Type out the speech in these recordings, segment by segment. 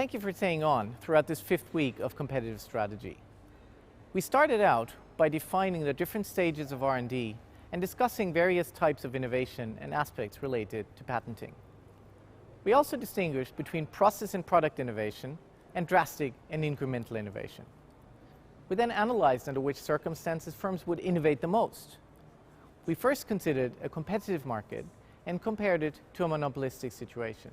Thank you for staying on throughout this 5th week of competitive strategy. We started out by defining the different stages of R&D and discussing various types of innovation and aspects related to patenting. We also distinguished between process and product innovation and drastic and incremental innovation. We then analyzed under which circumstances firms would innovate the most. We first considered a competitive market and compared it to a monopolistic situation.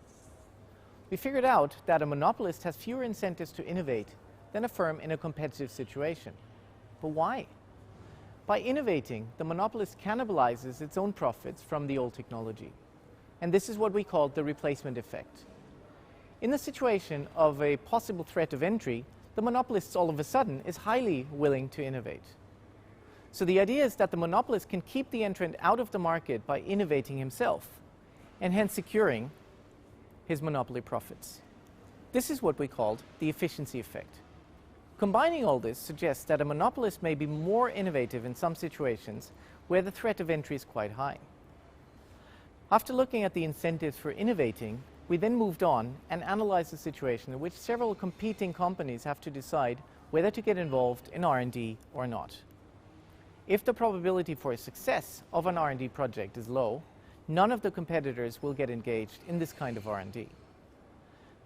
We figured out that a monopolist has fewer incentives to innovate than a firm in a competitive situation. But why? By innovating, the monopolist cannibalizes its own profits from the old technology. And this is what we call the replacement effect. In the situation of a possible threat of entry, the monopolist all of a sudden is highly willing to innovate. So the idea is that the monopolist can keep the entrant out of the market by innovating himself, and hence securing his monopoly profits. This is what we called the efficiency effect. Combining all this suggests that a monopolist may be more innovative in some situations where the threat of entry is quite high. After looking at the incentives for innovating, we then moved on and analyzed a situation in which several competing companies have to decide whether to get involved in R&D or not. If the probability for a success of an R&D project is low, none of the competitors will get engaged in this kind of R&D.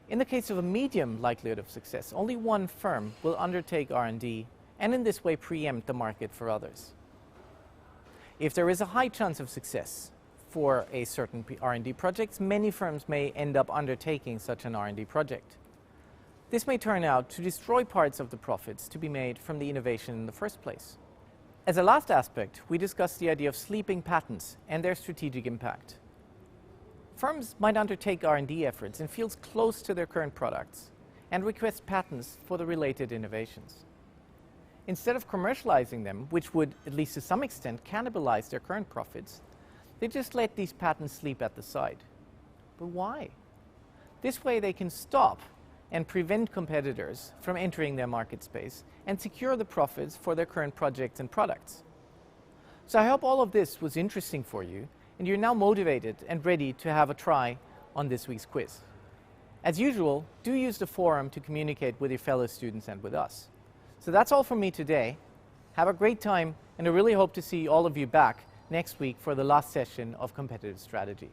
In the case of a medium likelihood of success, only one firm will undertake R&D and in this way preempt the market for others. If there is a high chance of success for a certain R&D project, many firms may end up undertaking such an R&D project. This may turn out to destroy parts of the profits to be made from the innovation in the first place. As a last aspect, we discussed the idea of sleeping patents and their strategic impact. Firms might undertake R&D efforts in fields close to their current products and request patents for the related innovations. Instead of commercializing them, which would, at least to some extent, cannibalize their current profits, they just let these patents sleep at the side. But why? This way they can stop and prevent competitors from entering their market space and secure the profits for their current projects and products. So I hope all of this was interesting for you and you're now motivated and ready to have a try on this week's quiz. As usual, do use the forum to communicate with your fellow students and with us. So that's all from me today. Have a great time and I really hope to see all of you back next week for the last session of competitive strategy.